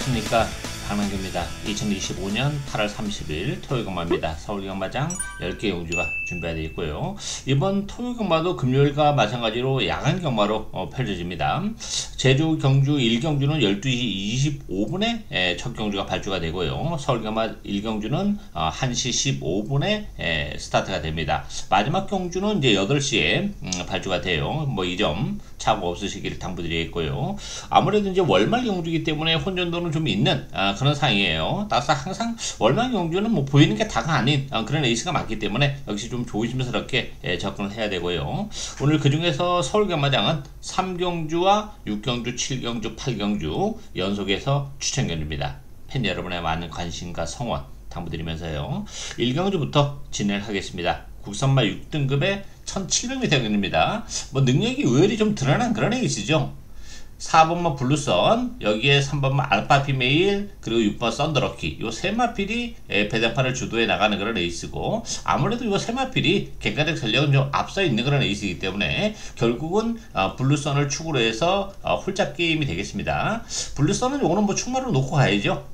안녕하십니까, 강남규입니다. 2025년 8월 30일 토요일경마입니다. 서울경마장 10개 용주가 준비되어 있고요. 이번 토요일경마도 금요일과 마찬가지로 야간경마로 펼쳐집니다. 제주 경주 1경주는 12시 25분에 첫 경주가 발주가 되고요. 서울경마 1경주는 1시 15분에 스타트가 됩니다. 마지막 경주는 이제 8시에 발주가 돼요. 뭐 이 점 차고 없으시길 당부드리겠고요. 아무래도 이제 월말 경주이기 때문에 혼전도는 좀 있는 그런 상황이에요. 따라서 항상 월말 경주는 뭐 보이는 게 다가 아닌 그런 레이스가 많기 때문에 역시 좀 조심스럽게 접근을 해야 되고요. 오늘 그 중에서 서울경마장은 3경주와 6경주, 7경주, 8경주 연속해서 추천견입니다. 팬 여러분의 많은 관심과 성원 당부드리면서요. 1경주부터 진행하겠습니다. 국산마 6등급의 1700m 경기입니다. 뭐 능력이 의외로 좀 드러난 그런 레이스죠. 4번마 블루선, 여기에 3번마 알파피메일, 그리고 6번 썬더럭키, 요 세 마필이 배당판을 주도해 나가는 그런 레이스고, 아무래도 요 세 마필이 객관적 전력은 좀 앞서 있는 그런 레이스이기 때문에 결국은 블루선을 축으로 해서 홀짝 게임이 되겠습니다. 블루선은 요거는 뭐 충마로 놓고 가야죠.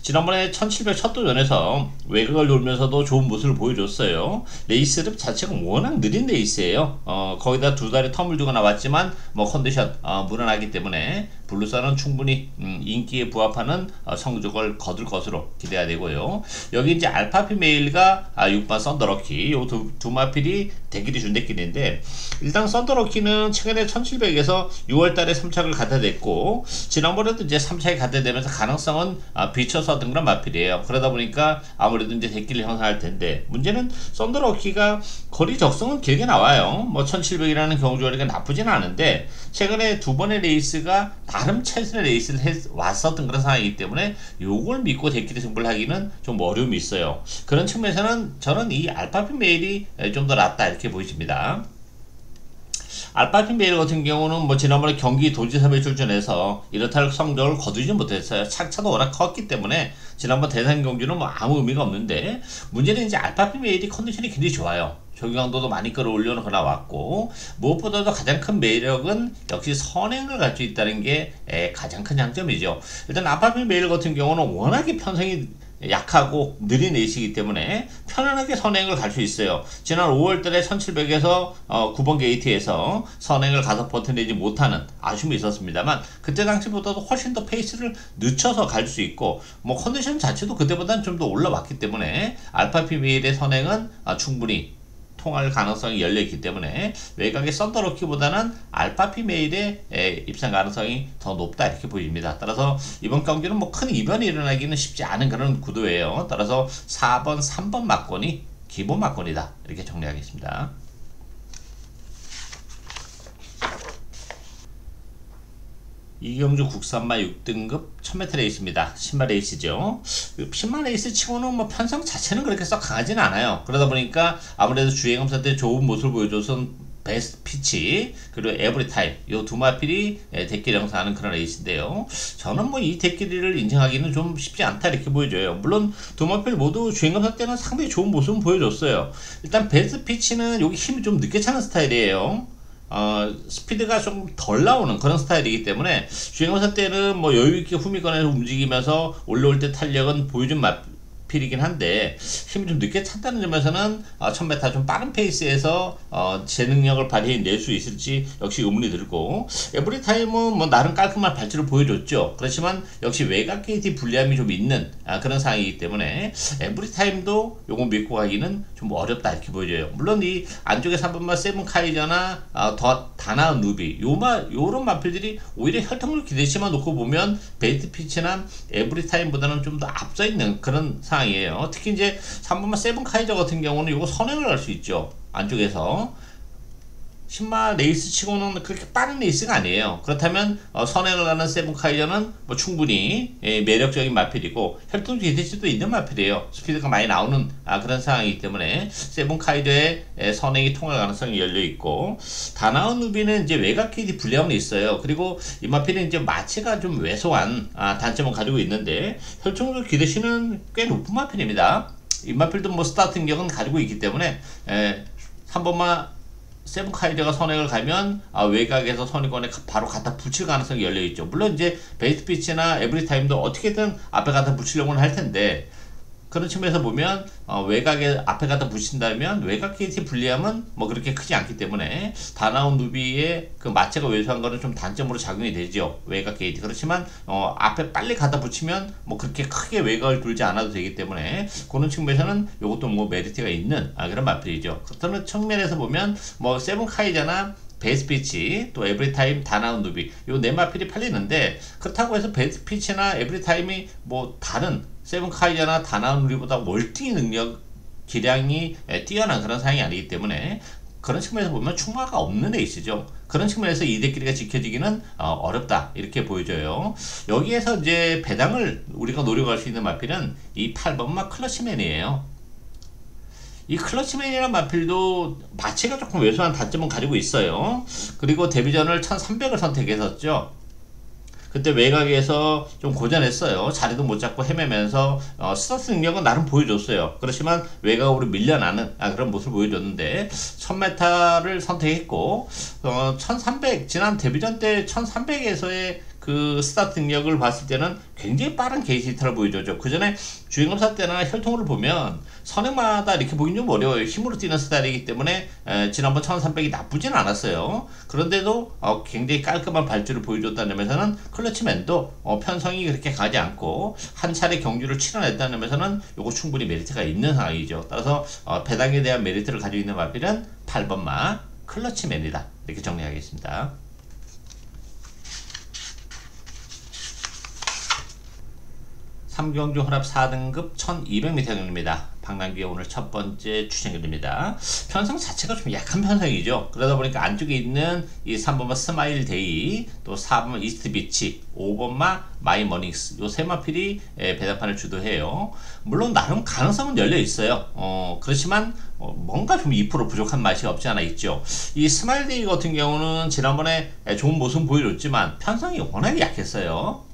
지난번에 1700 첫도전에서 외곽을 돌면서도 좋은 모습을 보여줬어요. 레이스를 자체가 워낙 느린 레이스예요. 거기다 두 달의 텀을 두고 나왔지만 뭐 컨디션 무난하기 때문에 블루선은 충분히 인기에 부합하는 성적을 거둘 것으로 기대가 되고요. 여기 이제 알파피메일과 6번 썬더럭키, 요 두 마필이 대길이 준대길인데, 일단 썬더럭키는 최근에 1700에서 6월달에 3착을 갖다 댔고, 지난번에도 이제 3착이 갖다 대면서 가능성은 비춰서 든 그런 마필이에요. 그러다 보니까 아무래도 이제 대길을 형성할 텐데, 문제는 썬더럭키가 거리 적성은 길게 나와요. 뭐 1700이라는 경주거리가 나쁘진 않은데, 최근에 두 번의 레이스가 나름 최선의 레이스를 왔었던 그런 상황이기 때문에 요걸 믿고 대길이 승부를 하기는 좀 어려움이 있어요. 그런 측면에서는 저는 이 알파피메일이 좀 더 낫다 이렇게 보여집니다. 알파피메일 같은 경우는 뭐 지난번에 경기 도지사에 출전해서 이렇다 할 성적을 거두지 못했어요. 착차도 워낙 컸기 때문에 지난번 대상 경주는 뭐 아무 의미가 없는데, 문제는 이제 알파피메일이 컨디션이 굉장히 좋아요. 조경강도도 많이 끌어올려놓고 나왔고, 무엇보다도 가장 큰 매력은 역시 선행을 갈 수 있다는 게 가장 큰 장점이죠. 일단 알파피메일 같은 경우는 워낙에 편성이 약하고 느린 레이스이기 때문에 편안하게 선행을 갈 수 있어요. 지난 5월달에 1700에서 9번 게이트에서 선행을 가서 버텨내지 못하는 아쉬움이 있었습니다만, 그때 당시보다도 훨씬 더 페이스를 늦춰서 갈 수 있고, 뭐 컨디션 자체도 그때보다는 좀 더 올라왔기 때문에 알파피메일의 선행은 충분히 통할 가능성이 열려있기 때문에 외곽의 썬더럭키보다는 알파피메일의 입상 가능성이 더 높다 이렇게 보입니다. 따라서 이번 경기는 뭐 큰 이변이 일어나기는 쉽지 않은 그런 구도예요. 따라서 4번, 3번 막권이 기본 막권이다 이렇게 정리하겠습니다. 이경주 국산마 6등급 1000m 레이스입니다. 신마 레이스죠. 신마 레이스 치고는 뭐 편성 자체는 그렇게 썩 강하지는 않아요. 그러다 보니까 아무래도 주행검사 때 좋은 모습을 보여줘서 베스트 피치, 그리고 에브리타임, 요 두 마필이 대끼리 형성하는 그런 레이스인데요. 저는 뭐 이 대끼리를 인정하기는 좀 쉽지 않다 이렇게 보여져요. 물론 두 마필 모두 주행검사 때는 상당히 좋은 모습을 보여줬어요. 일단 베스트 피치는 여기 힘이 좀 늦게 차는 스타일이에요. 스피드가 좀 덜 나오는 그런 스타일이기 때문에 주행검사 때는 뭐 여유있게 후미권에서 움직이면서 올라올 때 탄력은 보여준 마필이긴 한데, 힘이 좀 늦게 찼다는 점에서는 1000m 좀 빠른 페이스에서 제 능력을 발휘해낼 수 있을지 역시 의문이 들고, 에브리타임은 뭐 나름 깔끔한 발주를 보여줬죠. 그렇지만 역시 외곽 게이트 불리함이 좀 있는 그런 상황이기 때문에 에브리타임도 요거 믿고 가기는 좀 어렵다 이렇게 보여져요. 물론 이 안쪽에 3번마 세븐카이저나 더 다나은 루비, 요런 마필들이 오히려 혈통을 기대치만 놓고 보면 베이트 피치나 에브리타임보다는 좀 더 앞서 있는 그런 상황이에요. 특히 이제 3번마 세븐카이저 같은 경우는 요거 선행을 할 수 있죠. 안쪽에서 신마 레이스 치고는 그렇게 빠른 레이스가 아니에요. 그렇다면 선행을 가는 세븐카이저는 뭐 충분히 매력적인 마필이고 혈통 기대치도 있는 마필이에요. 스피드가 많이 나오는 그런 상황이기 때문에 세븐카이저의 선행이 통할 가능성이 열려있고, 다나운 누비는 이제 외곽 KD 불리함은 있어요. 그리고 이 마필은 이제 마체가 좀 왜소한 단점을 가지고 있는데, 혈통적 기대치는 꽤 높은 마필입니다. 이 마필도 뭐 스타트 능력은 가지고 있기 때문에 3번마 세븐카이저가 선행을 가면 외곽에서 선행권에 바로 갖다 붙일 가능성이 열려있죠. 물론 이제 베이스피치나 에브리타임도 어떻게든 앞에 갖다 붙이려고는 할 텐데, 그런 측면에서 보면 외곽에 앞에 갖다 붙인다면 외곽 게이트의 불리함은 뭐 그렇게 크지 않기 때문에 다나온 누비의 그 마체가 왜소한 거는 좀 단점으로 작용이 되죠. 외곽 게이트. 그렇지만 앞에 빨리 갖다 붙이면 뭐 그렇게 크게 외곽을 돌지 않아도 되기 때문에 그런 측면에서는 이것도 뭐 메리트가 있는 그런 마필이죠. 그런 측면에서 보면 뭐 세븐카이저나 베이스피치 또 에브리타임 다나온 누비 요 네 마필이 팔리는데, 그렇다고 해서 베이스피치나 에브리타임이 뭐 다른 세븐카이저나 다나온 누비보다 월등히 능력 기량이 뛰어난 그런 상황이 아니기 때문에 그런 측면에서 보면 충마가 없는 에이스죠. 그런 측면에서 이 덱끼리가 지켜지기는 어렵다 이렇게 보여져요. 여기에서 이제 배당을 우리가 노려갈 수 있는 마필은 이 8번마 클러치맨이에요. 이 클러치맨이라는 마필도 마체가 조금 왜소한 단점은 가지고 있어요. 그리고 데뷔전을 1300을 선택했었죠. 그때 외곽에서 좀 고전했어요. 자리도 못 잡고 헤매면서 스타트 능력은 나름 보여줬어요. 그렇지만 외곽으로 밀려나는 그런 모습을 보여줬는데 1000m를 선택했고 1300 지난 데뷔전 때 1300에서의 그 스타트 능력을 봤을 때는 굉장히 빠른 게이지 히터를 보여줬죠. 그 전에 주행검사 때나 혈통을 보면 선행마다 이렇게 보긴 좀 어려워요. 힘으로 뛰는 스타일이기 때문에 지난번 1300이 나쁘진 않았어요. 그런데도 굉장히 깔끔한 발주를 보여줬다는 점에서는 클러치맨도 편성이 그렇게 가지 않고 한 차례 경주를 치러냈다는 점에서는 요거 충분히 메리트가 있는 상황이죠. 따라서 배당에 대한 메리트를 가지고 있는 마필은 8번마 클러치맨이다 이렇게 정리하겠습니다. 3경주 혼합 4등급 1200m 경기입니다. 방랑기의 오늘 첫 번째 추천글입니다. 편성 자체가 좀 약한 편성이죠. 그러다 보니까 안쪽에 있는 이 3번마 스마일 데이, 또 4번마 이스트 비치, 5번마 마이 머닝스 요 세 마필이 배당판을 주도해요. 물론 나름 가능성은 열려 있어요. 그렇지만 뭔가 좀 2% 부족한 맛이 없지 않아 있죠. 이 스마일 데이 같은 경우는 지난번에 좋은 모습 보여줬지만 편성이 워낙에 약했어요.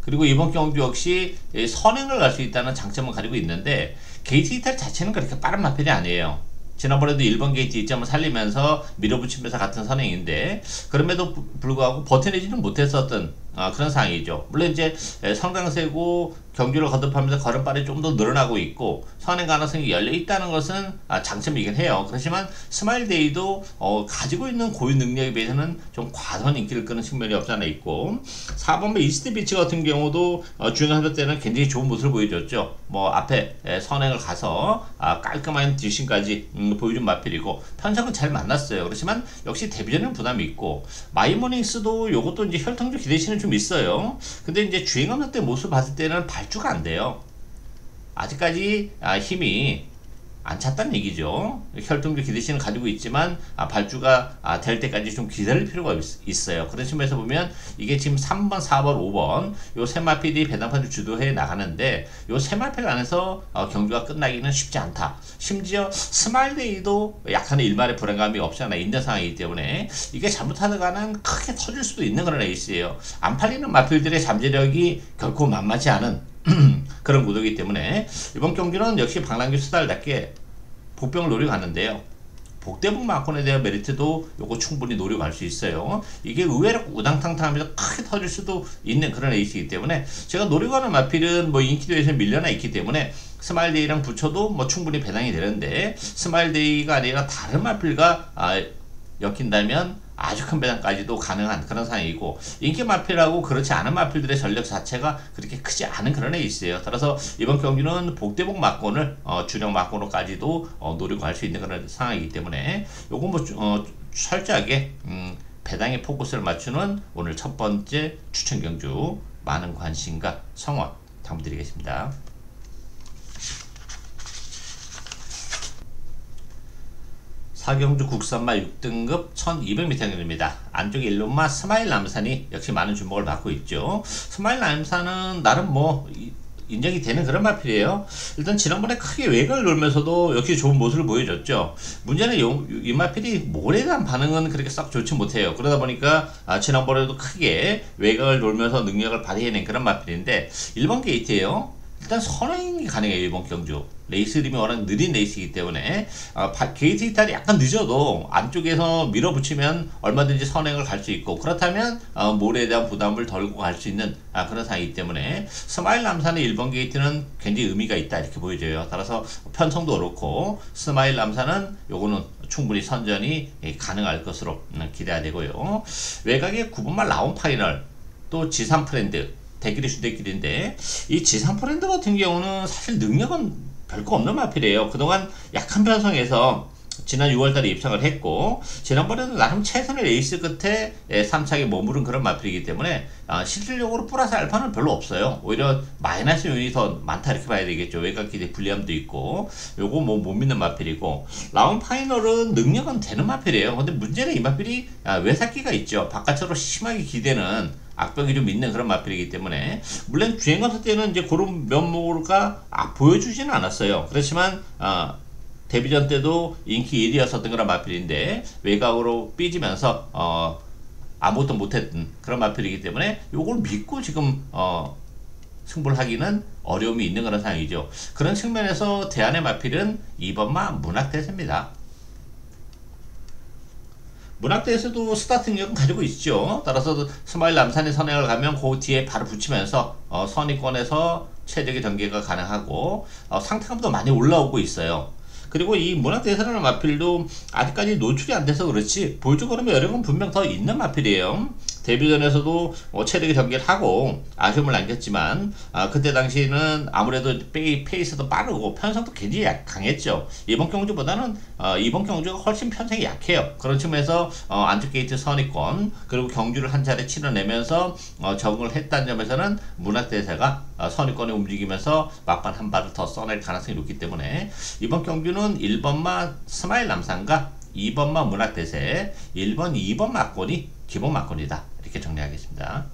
그리고 이번 경주 역시 선행을 갈 수 있다는 장점을 가지고 있는데 게이트 이탈 자체는 그렇게 빠른 마필이 아니에요. 지난번에도 1번 게이트 2점을 살리면서 밀어붙이면서 같은 선행인데 그럼에도 불구하고 버텨내지는 못했었던 그런 상황이죠. 물론 이제 성강세고 경주를 거듭하면서 걸음발이 좀 더 늘어나고 있고 선행 가능성이 열려 있다는 것은 장점이긴 해요. 그렇지만 스마일데이도 가지고 있는 고유 능력에 비해서는 좀 과도한 인기를 끄는 측면이 없지 않아 있고, 4번의 이스트 비치 같은 경우도 주행하던 때는 굉장히 좋은 모습을 보여줬죠. 뭐 앞에 선행을 가서 깔끔한 뒷심까지 보여준 마필이고 편성은 잘 만났어요. 그렇지만 역시 데뷔전은 부담이 있고, 마이모닝스도 요것도 이제 혈통적 기대치는 좀 있어요. 근데 이제 주행하는 때 모습 봤을 때는 발주가 안 돼요. 아직까지 힘이 안 찼다는 얘기죠. 혈통적 기대치는 가지고 있지만 발주가 될 때까지 좀 기다릴 필요가 있어요. 그런 측면에서 보면 이게 지금 3번, 4번, 5번 요 세 마필이 배당판을 주도해 나가는데 요 세 마필 안에서 경주가 끝나기는 쉽지 않다. 심지어 스마일데이도 약간의 일말의 불안감이 없지 않아 있는 상황이기 때문에 이게 잘못하다가는 크게 터질 수도 있는 그런 에이스예요. 안 팔리는 마필들의 잠재력이 결코 만만치 않은 그런 구도이기 때문에 이번 경기는 역시 방랑규 스타일답게 복병을 노려가는데요. 복대복 마콘에 대한 메리트도 요거 충분히 노려갈 수 있어요. 이게 의외로 우당탕탕하면서 크게 터질 수도 있는 그런 에이스이기 때문에 제가 노려가는 마필은 뭐 인기도에서 밀려나 있기 때문에 스마일데이랑 붙여도 뭐 충분히 배당이 되는데, 스마일데이가 아니라 다른 마필과 엮인다면 아주 큰 배당까지도 가능한 그런 상황이고, 인기 마필하고 그렇지 않은 마필들의 전력 자체가 그렇게 크지 않은 그런 에이스예요. 따라서 이번 경기는 복대복 막권을 주력 막권으로까지도 노리고 갈 수 있는 그런 상황이기 때문에 요거 뭐 철저하게 배당에 포커스를 맞추는 오늘 첫 번째 추천 경주 많은 관심과 성원 당부드리겠습니다. 4경주 국산마 6등급 1200m 경기입니다. 안쪽에 일론마 스마일 남산이 역시 많은 주목을 받고 있죠. 스마일 남산은 나름 뭐 인정이 되는 그런 마필이에요. 일단 지난번에 크게 외곽을 놀면서도 역시 좋은 모습을 보여줬죠. 문제는 이 마필이 몰에 대한 반응은 그렇게 썩 좋지 못해요. 그러다 보니까 지난번에도 크게 외곽을 놀면서 능력을 발휘해낸 그런 마필인데 1번 게이트예요. 일단 선행이 가능해요. 이번 경주 레이스 림이 워낙 느린 레이스이기 때문에 게이트 이탈이 약간 늦어도 안쪽에서 밀어붙이면 얼마든지 선행을 갈 수 있고, 그렇다면 모래에 대한 부담을 덜고 갈 수 있는 그런 상황이기 때문에 스마일 남산의 1번 게이트는 굉장히 의미가 있다 이렇게 보여져요. 따라서 편성도 그렇고 스마일 남산은 요거는 충분히 선전이 가능할 것으로 기대가 되고요. 외곽의 9번말 라운 파이널, 또 지산 프렌드 대길이 주대길인데, 이 지산 프렌드 같은 경우는 사실 능력은 별거 없는 마필이에요. 그동안 약한 편성에서 지난 6월달에 입상을 했고, 지난번에도 나름 최선의 레이스 끝에 3차에 머무른 그런 마필이기 때문에 실질적으로 플러스 알파는 별로 없어요. 오히려 마이너스 요인이 더 많다 이렇게 봐야 되겠죠. 외곽 기대 불리함도 있고, 요거 뭐 못 믿는 마필이고, 라운 파이널은 능력은 되는 마필이에요. 근데 문제는 이 마필이 외삭기가 있죠. 바깥으로 심하게 기대는 악병이 좀 있는 그런 마필이기 때문에, 물론 주행거사 때는 이제 그런 면모가 보여주지는 않았어요. 그렇지만 데뷔전 때도 인기 1위였었던 그런 마필인데 외곽으로 삐지면서 아무것도 못했던 그런 마필이기 때문에 요걸 믿고 지금 승부를 하기는 어려움이 있는 그런 상황이죠. 그런 측면에서 대안의 마필은 2번마 문학대세입니다. 문학대에서도 스타트 능력은 가지고 있죠. 따라서 스마일 남산의 선행을 가면 그 뒤에 바로 붙이면서 선위권에서 최적의 전개가 가능하고 상태감도 많이 올라오고 있어요. 그리고 이 문학대에서라는 마필도 아직까지 노출이 안 돼서 그렇지 보여줄 거라면 여력은 분명 더 있는 마필이에요. 데뷔전에서도 체력의 전개를 하고 아쉬움을 남겼지만 그때 당시에는 아무래도 페이스도 빠르고 편성도 굉장히 강했죠. 이번 경주보다는 이번 경주가 훨씬 편성이 약해요. 그런 측면에서 안쪽 게이트 선입권 그리고 경주를 한 차례 치러내면서 적응을 했다는 점에서는 문학대세가 선입권에 움직이면서 막판 한 발을 더 써낼 가능성이 높기 때문에 이번 경주는 1번마 스마일 남산과 2번마 문학대세, 1번, 2번 막권이 기본 막권이다 이렇게 정리하겠습니다.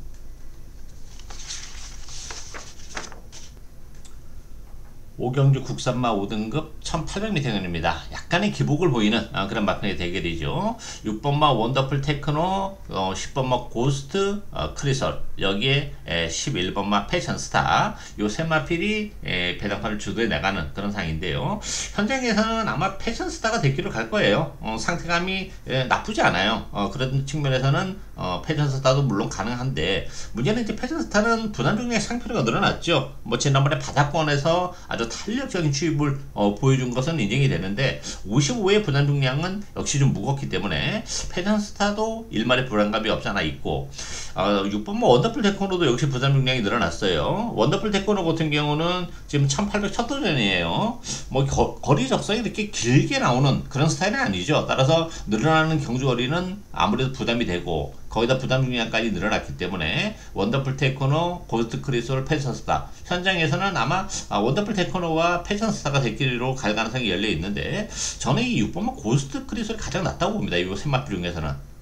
오경주 국산마 5등급 1800m입니다. 약간의 기복을 보이는 그런 막판의 대결이죠. 6번마 원더풀 테크노, 10번마 고스트 크리솔, 여기에 11번마 패션스타, 요 세 마필이 배당판을 주도해 나가는 그런 상황인데요. 현장에서는 아마 패션스타가 대기로 갈 거예요. 상태감이 나쁘지 않아요. 그런 측면에서는 패션스타도 물론 가능한데, 문제는 이제 패션스타는 부담 중량의 상표가 늘어났죠. 뭐 지난번에 바닥권에서 아주 탄력적인 추입을 보여준 것은 인정이 되는데 55의 부담 중량은 역시 좀 무겁기 때문에 패션스타도 일말의 불안감이 없지 않아 있고, 6번 원더풀 테크노도 역시 부담 중량이 늘어났어요. 원더풀 테크노 같은 경우는 지금 1800 첫 도전이에요. 뭐 거리 적성이 이렇게 길게 나오는 그런 스타일은 아니죠. 따라서 늘어나는 경주 거리는 아무래도 부담이 되고 거기다 부담 중량까지 늘어났기 때문에 원더풀 테크노, 고스트 크리솔, 패션스타, 현장에서는 아마 원더풀 테크노와 패션스타가 대끼리로 갈 가능성이 열려 있는데, 저는 이 6번만 고스트 크리솔이 가장 낫다고 봅니다. 이 세 마필 중에서는.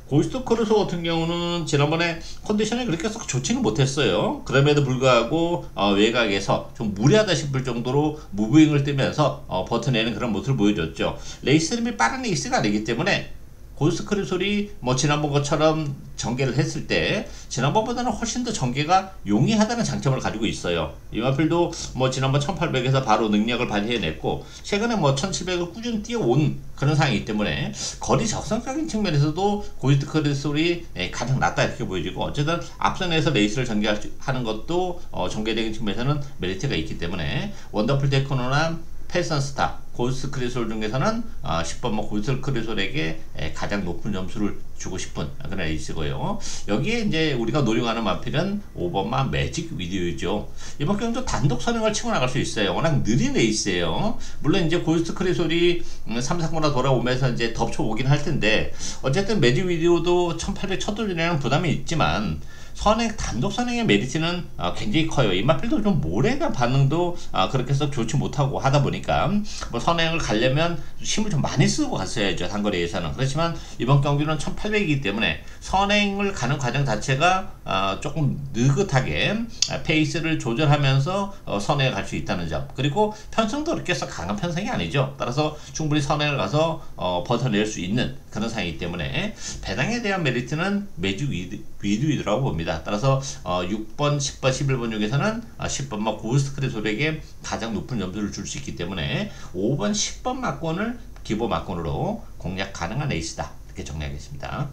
고스트 크리솔 같은 경우는 지난번에 컨디션이 그렇게 썩 좋지는 못했어요. 그럼에도 불구하고 외곽에서 좀 무리하다 싶을 정도로 무브잉을 뜨면서 버텨내는 그런 모습을 보여줬죠. 레이스 림이 빠른 레이스가 아니기 때문에 고스트 크리솔이 뭐 지난번 것처럼 전개를 했을 때 지난번보다는 훨씬 더 전개가 용이하다는 장점을 가지고 있어요. 이 마필도 뭐 지난번 1800에서 바로 능력을 발휘해냈고 최근에 뭐 1700을 꾸준히 뛰어온 그런 상황이기 때문에 거리 적성적인 측면에서도 고스트 크리솔이 가장 낫다 이렇게 보여지고, 어쨌든 앞선에서 레이스를 전개하는 것도 전개적인 측면에서는 메리트가 있기 때문에 원더풀 테크노나 패션스타, 고스트 크리솔 중에서는 10번마 고스트 크리솔에게 가장 높은 점수를 주고 싶은 그런 레이스고요. 여기에 이제 우리가 노려가는 마필은 5번마 매직 위디오죠. 이번 경도 단독 선행을 치고 나갈 수 있어요. 워낙 느린 레이스예요. 물론 이제 고스트 크리솔이 3, 4코너 돌아오면서 이제 덮쳐 오긴 할 텐데, 어쨌든 매직 위디오도 1800 첫 도전이라는 부담이 있지만 선행, 단독 선행의 메리트는 굉장히 커요. 이 마필도 좀 모래가 반응도 그렇게 썩 좋지 못하고 하다 보니까 뭐 선행을 가려면 힘을 좀 많이 쓰고 갔어야죠, 단거리에서는. 그렇지만 이번 경기는 1800이기 때문에 선행을 가는 과정 자체가 조금 느긋하게 페이스를 조절하면서 선행을 갈 수 있다는 점, 그리고 편성도 그렇게 썩 강한 편성이 아니죠. 따라서 충분히 선행을 가서 버텨낼 수 있는 그런 상황이기 때문에 배당에 대한 메리트는 매주 위드라고 봅니다. 됩니다. 따라서 6번, 10번, 11번 중에서는 10번마 고스트크랩 소백에 가장 높은 점수를 줄 수 있기 때문에 5번, 10번 막권을 기본 막권으로 공략 가능한 에이스다. 이렇게 정리하겠습니다.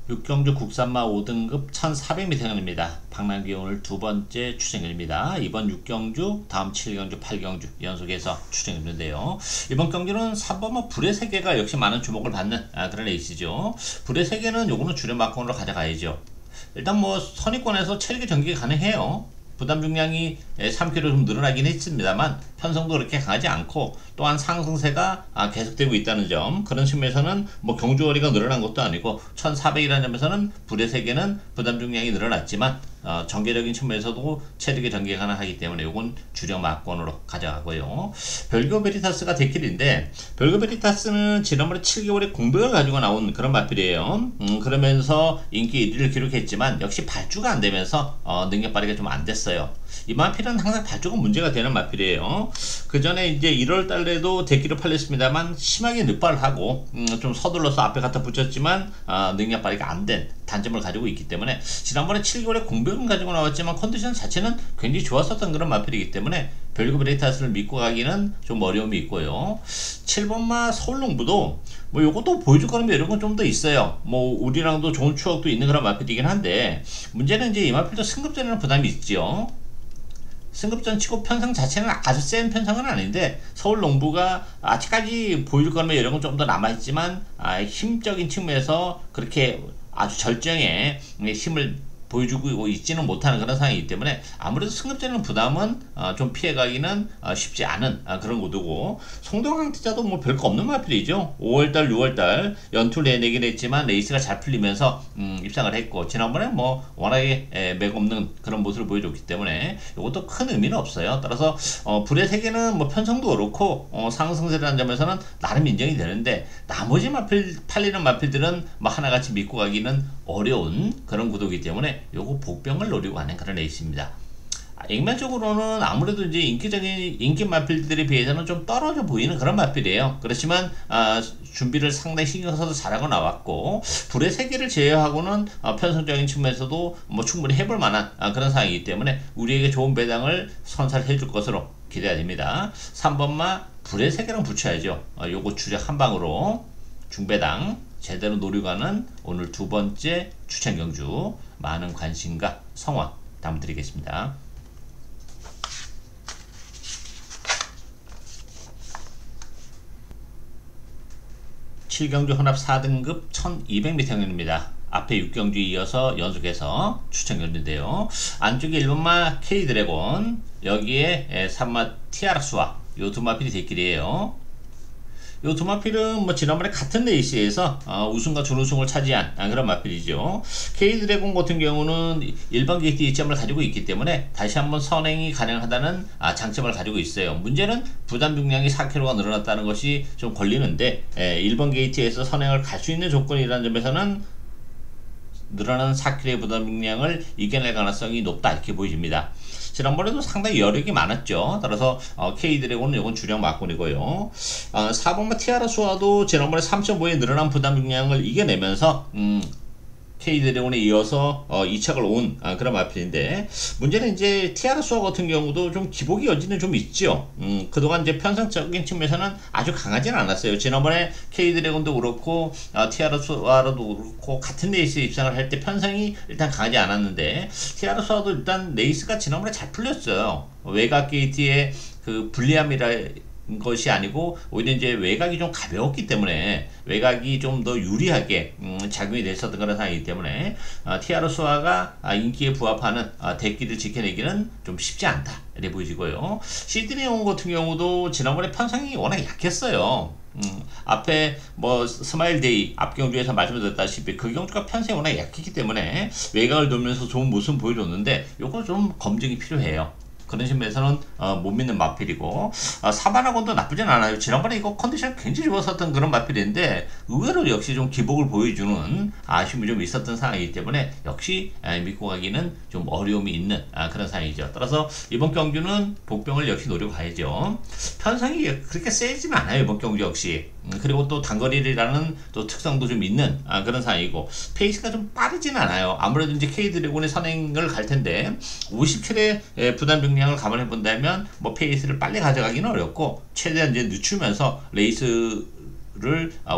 6경주 국산마 5등급 1400m입니다. 박남기 오늘 두 번째 추천입니다. 이번 6경주, 다음 7경주, 8경주 연속해서 추천했는데요. 이번 경주는 3번마 불의 세계가 역시 많은 주목을 받는 그런 에이스죠. 불의 세계는 요거는 주력 막권으로 가져가야죠. 일단 뭐 선의권에서 체력의 전개가 가능해요. 부담 중량이 3kg 좀 늘어나긴 했습니다만 편성도 그렇게 강하지 않고 또한 상승세가 계속되고 있다는 점, 그런 측면에서는 뭐 경주거리가 늘어난 것도 아니고 1400이라는 점에서는 불의 세계는 부담 중량이 늘어났지만 전개적인 측면에서도 체력의 전개가 가능하기 때문에 요건 주력 막권으로 가져가고요. 별교 베리타스가 데킬인데, 별교 베리타스는 지난번에 7개월의 공백을 가지고 나온 그런 마필이에요. 그러면서 인기 1위를 기록했지만 역시 발주가 안 되면서 능력 발휘가 좀 안 됐어요. 이 마필은 항상 발주가 문제가 되는 마필이에요. 그 전에 이제 1월 달에도 데키로 팔렸습니다만 심하게 늑발을 하고 좀 서둘러서 앞에 갖다 붙였지만 능력 발휘가 안 된 단점을 가지고 있기 때문에 지난번에 7개월의 공백은 가지고 나왔지만 컨디션 자체는 굉장히 좋았었던 그런 마필이기 때문에 별교 베리타스를 믿고 가기는 좀 어려움이 있고요. 7번마 서울농부도 뭐 요것도 보여줄 거라면 이런 건 좀 더 있어요. 뭐 우리랑도 좋은 추억도 있는 그런 마필이긴 한데, 문제는 이제 이 마필도 승급전에는 부담이 있죠. 승급전 치고 편성 자체는 아주 센 편성은 아닌데 서울농부가 아직까지 보여줄 거라면 이런 건 좀 더 남아있지만 힘적인 측면에서 그렇게 아주 절정의 힘을 보여주고 있지는 못하는 그런 상황이기 때문에 아무래도 승급전에는 부담은 좀 피해가기는 쉽지 않은 그런 구도고, 송도강티자도 뭐 별거 없는 마필이죠. 5월달 6월달 연투를 내내긴 했지만 레이스가 잘 풀리면서 입상을 했고, 지난번에 뭐 워낙에 맥없는 그런 모습을 보여줬기 때문에 이것도 큰 의미는 없어요. 따라서 불의 세계는 뭐 편성도 그렇고 상승세라는 점에서는 나름 인정이 되는데, 나머지 마필 팔리는 마필들은 뭐 하나같이 믿고 가기는 어려운 그런 구도이기 때문에 요거 복병을 노리고 하는 그런 에이스입니다. 액면적으로는 아무래도 이제 인기적인 인기 마필들에 비해서는 좀 떨어져 보이는 그런 마필이에요. 그렇지만 준비를 상당히 신경 써서 잘하고 나왔고, 불의 세계를 제외하고는 편성적인 측면에서도 뭐 충분히 해볼 만한 그런 상황이기 때문에 우리에게 좋은 배당을 선사해 줄 것으로 기대가 됩니다. 3번마 불의 세계랑 붙여야죠. 요거 주력 한 방으로 중배당 제대로 노리고 가는 오늘 두 번째 추천 경주, 많은 관심과 성원 담아드리겠습니다. 7경주 혼합 4등급 1200m입니다. 앞에 6경주 이어서 연속해서 추천 경주인데요. 안쪽에 1번마 K드래곤, 여기에 3마 티아라수와 요 두 마필이 대길이에요. 요 두 마필은 뭐 지난번에 같은 레이스에서 우승과 준우승을 차지한 그런 마필이죠. K드래곤 같은 경우는 일반 게이트 이점을 가지고 있기 때문에 다시 한번 선행이 가능하다는 장점을 가지고 있어요. 문제는 부담 중량이 4kg가 늘어났다는 것이 좀 걸리는데, 1번 게이트에서 선행을 갈 수 있는 조건이라는 점에서는 늘어나는 4kg의 부담 중량을 이겨낼 가능성이 높다, 이렇게 보여집니다. 지난번에도 상당히 여력이 많았죠. 따라서 K드래곤은 이건 주력 막군이고요. 4번마 티아라수와도 지난번에 3.5에 늘어난 부담 중량을 이겨내면서 K드래곤에 이어서 2착을 온 그런 마필인데, 문제는 이제 티아라수와 같은 경우도 좀 기복이 여지는 좀 있죠. 그동안 이제 편성적인 측면에서는 아주 강하지는 않았어요. 지난번에 K드래곤도 그렇고 티아라수와도 그렇고 같은 레이스에 입상을 할 때 편성이 일단 강하지 않았는데, 티아라수와도 일단 레이스가 지난번에 잘 풀렸어요. 외곽 게이트의 그 불리함이라 것이 아니고 오히려 이제 외곽이 좀 가벼웠기 때문에 외곽이 좀 더 유리하게 작용이 됐었던 그런 상황이기 때문에 티아라수아가 인기에 부합하는 대기를 지켜내기는 좀 쉽지 않다, 이렇게 보여지고요. 시드니온 같은 경우도 지난번에 편성이 워낙 약했어요. 앞에 뭐 스마일데이 앞경주에서 말씀드렸다시피 그 경주가 편성이 워낙 약했기 때문에 외곽을 돌면서 좋은 모습을 보여줬는데 요거 좀 검증이 필요해요. 그런 식면에서는 못 믿는 마필이고, 사바나곤도 나쁘진 않아요. 지난번에 이거 컨디션 굉장히 좋았었던 그런 마필인데 의외로 역시 좀 기복을 보여주는 아쉬움이 좀 있었던 상황이기 때문에 역시 믿고 가기는 좀 어려움이 있는 그런 상황이죠. 따라서 이번 경주는 복병을 역시 노려가야죠. 편성이 그렇게 세지는 않아요, 이번 경주 역시. 그리고 또 단거리라는 또 특성도 좀 있는 그런 상황이고, 페이스가 좀 빠르진 않아요. 아무래도 이제 K드래곤의 선행을 갈 텐데 57의 부담 중량을 감안해 본다면 뭐 페이스를 빨리 가져가기는 어렵고 최대한 이제 늦추면서 레이스를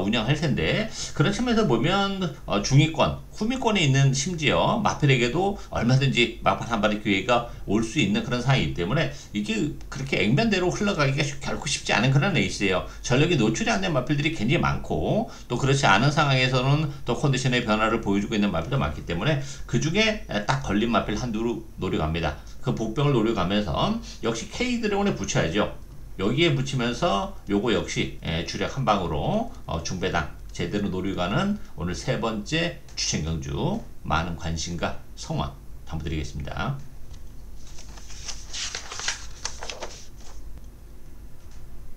운영할 텐데, 그런 측면에서 보면 중위권, 후미권에 있는 심지어 마필에게도 얼마든지 막판 한 발의 기회가 올 수 있는 그런 상황이기 때문에 이게 그렇게 액면대로 흘러가기가 결코 쉽지 않은 그런 레이스예요. 전력이 노출이 안 된 마필들이 굉장히 많고, 또 그렇지 않은 상황에서는 또 컨디션의 변화를 보여주고 있는 마필도 많기 때문에 그 중에 딱 걸린 마필 한두로 노려갑니다. 그 복병을 노려가면서 역시 K드래곤에 붙여야죠. 여기에 붙이면서 요거 역시 주력 한 방으로 중배당 제대로 노려가는 오늘 세 번째 추천 경주, 많은 관심과 성원 당부드리겠습니다.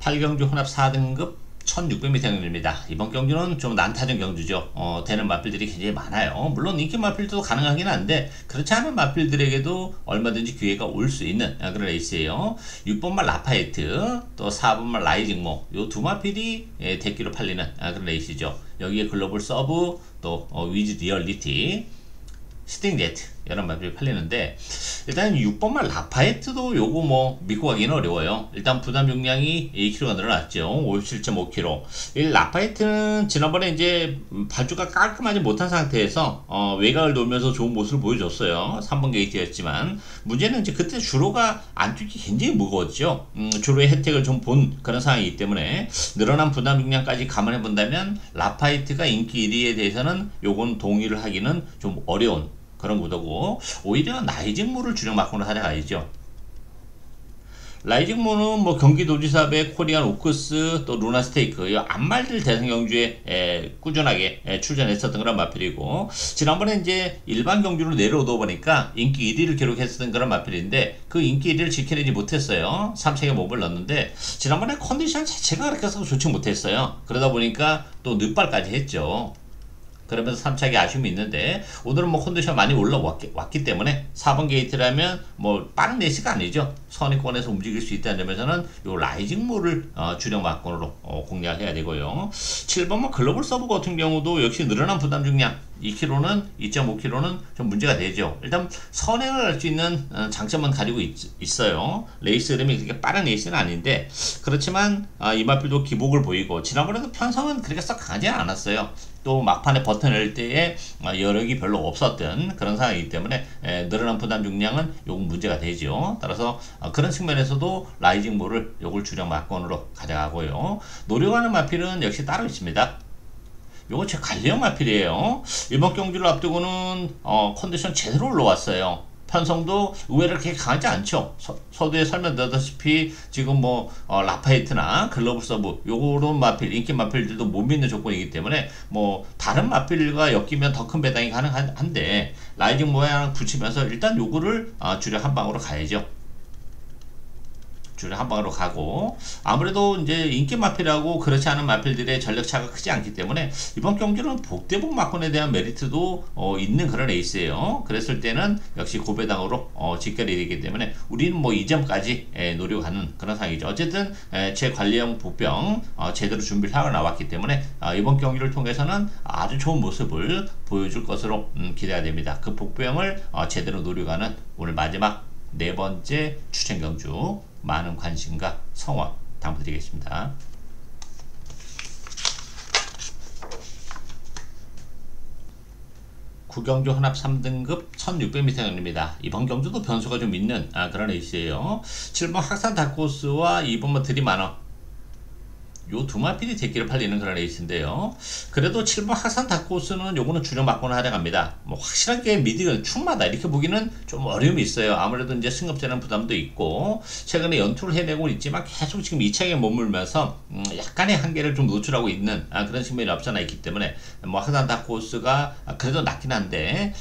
8경주 혼합 4등급 1600m 경주입니다. 이번 경주는 좀 난타전 경주죠. 되는 마필들이 굉장히 많아요. 물론 인기 마필도 가능하긴 한데 그렇지 않은 마필들에게도 얼마든지 기회가 올 수 있는 그런 레이스예요. 6번말 라파에트, 또 4번말 라이징모, 요 두 마필이 대기로 팔리는 그런 레이스죠. 여기에 글로벌 서브, 또 위즈 리얼리티, 스팅제트 이런 마필이 팔리는데, 일단 6번말 라파에트도 요거 뭐 믿고 가기는 어려워요. 일단 부담 용량이 2kg가 늘어났죠. 57.5kg. 이 라파에트는 지난번에 이제 발주가 깔끔하지 못한 상태에서 외곽을 돌면서 좋은 모습을 보여줬어요. 3번 게이트였지만 문제는 이제 그때 주로가 안쪽이 굉장히 무거웠죠. 주로의 혜택을 좀 본 그런 상황이기 때문에 늘어난 부담 용량까지 감안해 본다면 라파에트가 인기 1위에 대해서는 요건 동의를 하기는 좀 어려운 그런 구도고, 오히려 라이징모를 주력 막론을 하려가야죠. 라이징모는 뭐 경기도지사배, 코리안 오크스, 또 루나스테이크 이 안말들 대선 경주에 꾸준하게 출전했었던 그런 마필이고, 지난번에 이제 일반 경주로 내려오다 보니까 인기 1위를 기록했었던 그런 마필인데 그 인기 1위를 지켜내지 못했어요. 3책에 몸을 넣었는데 지난번에 컨디션 자체가 그렇게 좋지 못했어요. 그러다 보니까 또 늦발까지 했죠. 그러면서 3차기 아쉬움이 있는데, 오늘은 뭐 컨디션 많이 올라왔기 때문에 4번 게이트라면 뭐 빠른 레이스가 아니죠. 선의권에서 움직일 수 있다는 점에서는 요 라이징모를 주력 막건으로 공략해야 되고요. 7번만 글로벌 서브 같은 경우도 역시 늘어난 부담 중량 2kg는 2.5kg는 좀 문제가 되죠. 일단 선행을 할 수 있는 장점은 가지고 있어요. 레이스 흐름이 그렇게 빠른 레이스는 아닌데, 그렇지만 이 마필도 기복을 보이고 지난번에도 편성은 그렇게 썩 강하지 않았어요. 또 막판에 버텨낼 때에 여력이 별로 없었던 그런 상황이기 때문에 늘어난 부담 중량은 요건 문제가 되죠. 따라서 그런 측면에서도 라이징모를 요걸 주력 막건으로 가져가고요. 노려가는 마필은 역시 따로 있습니다. 요거 제 관리형 마필이에요. 이번 경주를 앞두고는 컨디션 제대로 올라왔어요. 편성도 의외로 그렇게 강하지 않죠. 서두에 설명드렸다시피 지금 뭐 라파에트나 글로벌 서브 요런 마필, 인기 마필들도 못 믿는 조건이기 때문에 뭐 다른 마필과 엮이면 더 큰 배당이 가능한데 라이징 모양 붙이면서 일단 요거를 주력 한 방으로 가야죠. 한 방으로 가고, 아무래도 이제 인기 마필하고 그렇지 않은 마필들의 전력차가 크지 않기 때문에 이번 경기는 복대복 막건에 대한 메리트도 있는 그런 레이스예요. 그랬을 때는 역시 고배당으로 직결이 되기 때문에 우리는 뭐 이 점까지 노려가는 그런 상황이죠. 어쨌든 제 관리형 복병 제대로 준비를 하고 나왔기 때문에 이번 경기를 통해서는 아주 좋은 모습을 보여줄 것으로 기대가 됩니다. 그 복병을 제대로 노려가는 오늘 마지막 네 번째 추천 경주, 많은 관심과 성원 당부드리겠습니다. 구경주 혼합 3등급 1600m 경주입니다. 이번 경주도 변수가 좀 있는 그런 레이스예요. 7번 학산 다코스와 2번 드림아너, 요 두 마필이 대기를 팔리는 그런 레이스인데요. 그래도 7번 하산 다크호스는 요거는 주력 맞고는 하락합니다. 뭐 확실하게 미디가 충마다 이렇게 보기는 좀 어려움이 있어요. 아무래도 이제 승급자는 부담도 있고 최근에 연투를 해내고 있지만 계속 지금 2차에 머물면서 약간의 한계를 좀 노출하고 있는 그런 측면이 없잖아 있기 때문에 뭐 하산 다크호스가 그래도 낮긴 한데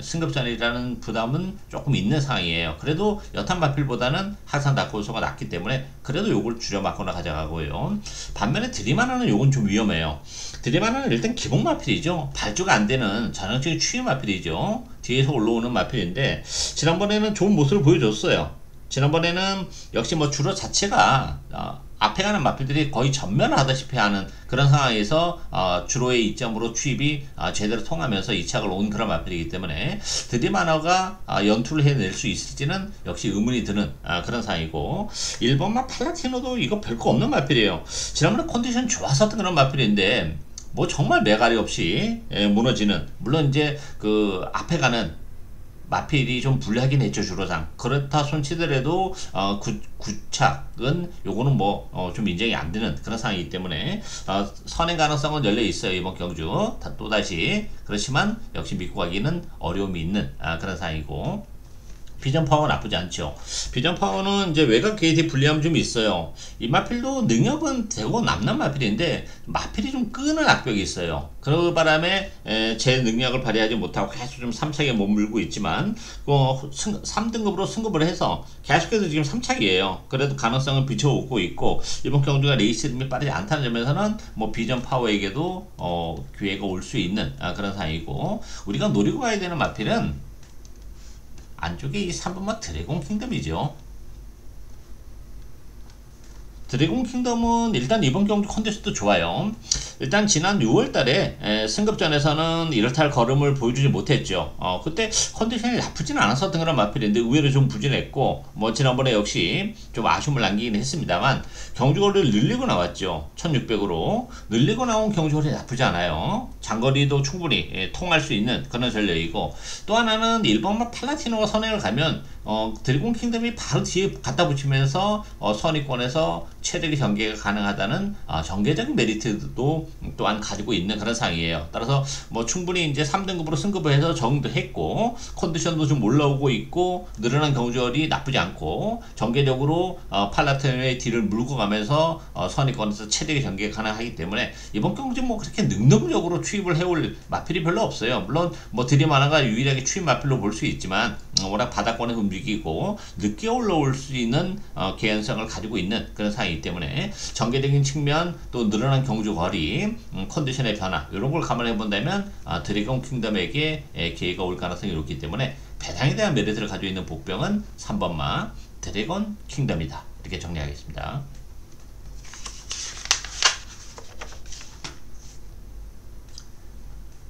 승급자이라는 부담은 조금 있는 상황이에요. 그래도 여탄 마필보다는 하산 다크호스가 낮기 때문에 그래도 요걸 줄여 맞거나 가져가고요. 반면에 드림하나는 요건 좀 위험해요. 드림하나는 일단 기본 마필이죠. 발주가 안 되는 전형적인 추위 마필이죠. 뒤에서 올라오는 마필인데 지난번에는 좋은 모습을 보여줬어요. 지난번에는 역시 뭐 주로 자체가 앞에 가는 마필들이 거의 전면을 하다시피 하는 그런 상황에서 주로의 이점으로 추입이 제대로 통하면서 이착을 온 그런 마필이기 때문에 드림하나가 연투를 해낼 수 있을지는 역시 의문이 드는 그런 상황이고 1번마 팔라티노도 이거 별거 없는 마필이에요. 지난번에 컨디션 좋았었던 그런 마필인데 뭐 정말 매가리 없이 무너지는 물론 이제 그 앞에 가는 마필이 좀 불리하긴 했죠 주로상. 그렇다 손치더라도 구착은 요거는 뭐 좀 인정이 안 되는 그런 상황이기 때문에 선행 가능성은 열려 있어요 이번 경주. 또다시 그렇지만 역시 믿고 가기는 어려움이 있는 그런 상황이고. 비전 파워 나쁘지 않죠. 비전 파워는 이제 외곽 게이트에 불리함이 좀 있어요. 이 마필도 능력은 되고 남는 마필인데 마필이 좀 끄는 악벽이 있어요. 그 바람에 제 능력을 발휘하지 못하고 계속 좀 3차기에 머물고 있지만 3등급으로 승급을 해서 계속해서 지금 3차기예요. 그래도 가능성을 비춰오고 있고 이번 경주가 레이스 림이 빠르지 않다는 점에서는 뭐 비전 파워에게도 기회가 올 수 있는 그런 상황이고 우리가 노리고 가야 되는 마필은 안쪽에 이 3번마 드래곤 킹덤이죠. 드래곤 킹덤은 일단 이번 경주 컨디션도 좋아요. 일단 지난 6월달에 승급전에서는 이렇다 할 걸음을 보여주지 못했죠. 그때 컨디션이 나쁘진 않았었던 그런 마필인데 의외로 좀 부진했고 뭐 지난번에 역시 좀 아쉬움을 남기긴 했습니다만 경주거리를 늘리고 나왔죠. 1600으로 늘리고 나온 경주거리 나쁘지 않아요. 장거리도 충분히 통할 수 있는 그런 전력이고 또 하나는 1번마 팔라티노가 선행을 가면 드래곤 킹덤이 바로 뒤에 갖다 붙이면서 선위권에서 체력의 전개가 가능하다는 전개적인 메리트도 또한 가지고 있는 그런 상황이에요. 따라서 뭐 충분히 이제 3등급으로 승급을 해서 적응도 했고 컨디션도 좀 올라오고 있고 늘어난 경주열이 나쁘지 않고 전개적으로 팔라티노의 뒤를 물고 가면서 선위권에서 체력의 전개가 가능하기 때문에 이번 경주 뭐 그렇게 능동적으로 추입을 해올 마필이 별로 없어요. 물론 뭐 드림하나가 유일하게 추입 마필로 볼 수 있지만 워낙 바닥권에서 움직이고 늦게 올라올 수 있는 개연성을 가지고 있는 그런 상황이기 때문에 전개적인 측면 또 늘어난 경주 거리 컨디션의 변화 이런 걸 감안해 본다면 드래곤 킹덤에게 기회가 올 가능성이 높기 때문에 배당에 대한 메리트를 가지고 있는 복병은 3번마 드래곤 킹덤이다 이렇게 정리하겠습니다.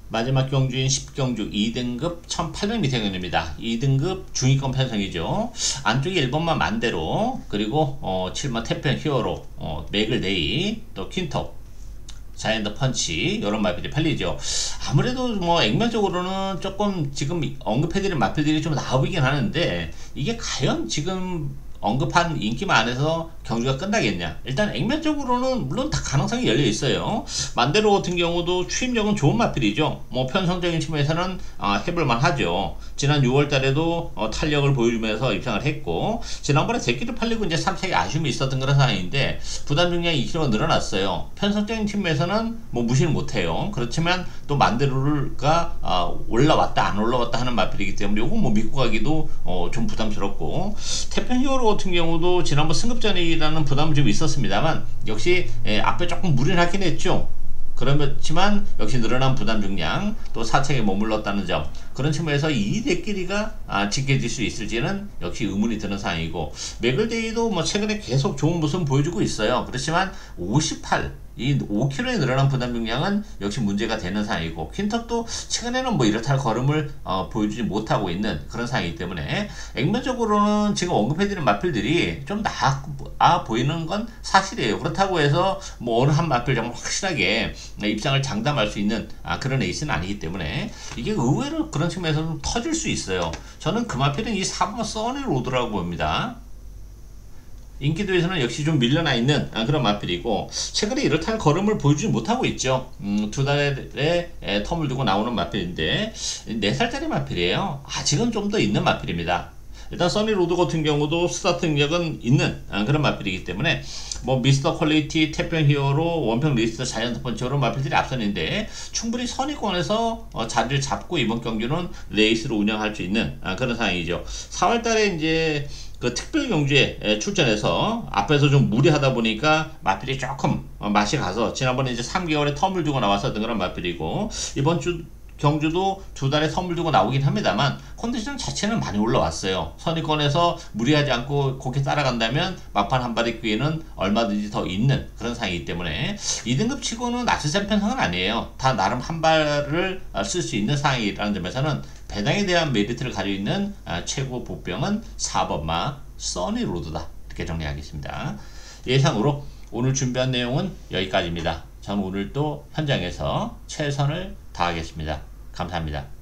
마지막 경주인 10경주 2등급 1800m 경주입니다. 2등급 중위권 편성이죠. 안쪽에 1번만 만대로 그리고 7번 태평 히어로 맥을데이 또 퀸톱 자이언트 펀치 이런 마필이 팔리죠. 아무래도 뭐 액면적으로는 조금 지금 언급해드린 마필들이 좀 나아 보이긴 하는데 이게 과연 지금 언급한 인기만 안에서 경주가 끝나겠냐. 일단 액면적으로는 물론 다 가능성이 열려 있어요. 만대로 같은 경우도 추임력은 좋은 마필이죠. 뭐 편성적인 측면에서는 해볼만 하죠. 지난 6월 달에도 탄력을 보여주면서 입상을 했고 지난번에 새끼를 팔리고 이제 3차기 아쉬움이 있었던 그런 상황인데 부담 중량이 2kg가 늘어났어요. 편성적인 측면에서는 뭐 무시를 못해요. 그렇지만 또 만대로가 올라왔다 안 올라왔다 하는 마필이기 때문에 요건 뭐 믿고 가기도 좀 부담스럽고 태평 히어로 같은 경우도 지난번 승급전이라는 부담이 좀 있었습니다만 역시 앞에 조금 무리를 하긴 했죠. 그렇지만 역시 늘어난 부담 중량 또 4차에 머물렀다는 점 그런 측면에서 이 대끼리가 지켜질 수 있을지는 역시 의문이 드는 상황이고 맥을데이도 뭐 최근에 계속 좋은 모습을 보여주고 있어요. 그렇지만 58 이 5kg에 늘어난 부담 중량은 역시 문제가 되는 상황이고 퀸톱도 최근에는 뭐 이렇다 할 걸음을 보여주지 못하고 있는 그런 상황이기 때문에 액면적으로는 지금 언급해드린 마필들이 좀 나아 보이는 건 사실이에요. 그렇다고 해서 뭐 어느 한 마필 정말 확실하게 입상을 장담할 수 있는 그런 에이스는 아니기 때문에 이게 의외로 그런 측면에서 좀 터질 수 있어요. 저는 그 마필은 이 4번 써니 로드라고 봅니다. 인기도에서는 역시 좀 밀려나 있는 그런 마필이고, 최근에 이렇다 할 걸음을 보여주지 못하고 있죠. 2달의 텀을 두고 나오는 마필인데 4살짜리 마필이에요. 아직은 좀 더 있는 마필입니다. 일단 써니로드 같은 경우도 스타트 능력은 있는 그런 마필이기 때문에 뭐 미스터 퀄리티, 태평 히어로, 원평 리스트, 자이언트 펀치로 마필들이 앞선인데 충분히 선의권에서 자리를 잡고 이번 경기는 레이스로 운영할 수 있는 그런 상황이죠. 4월달에 이제 그 특별 경주에 출전해서 앞에서 좀 무리하다 보니까 마필이 조금 맛이 가서 지난번에 이제 3개월에 텀을 두고 나왔었던 그런 마필이고, 이번 주 경주도 2달에 텀을 두고 나오긴 합니다만 컨디션 자체는 많이 올라왔어요. 선의권에서 무리하지 않고 그렇게 따라간다면 막판 한 발의 기회는 얼마든지 더 있는 그런 상황이기 때문에 2등급 치고는 낮은 편성은 아니에요. 다 나름 한 발을 쓸 수 있는 상황이라는 점에서는 배당에 대한 메리트를 가지고 있는 최고 보병은 4번마 써니로드다, 이렇게 정리하겠습니다. 예상으로 오늘 준비한 내용은 여기까지입니다. 저는 오늘 또 현장에서 최선을 다하겠습니다. 감사합니다.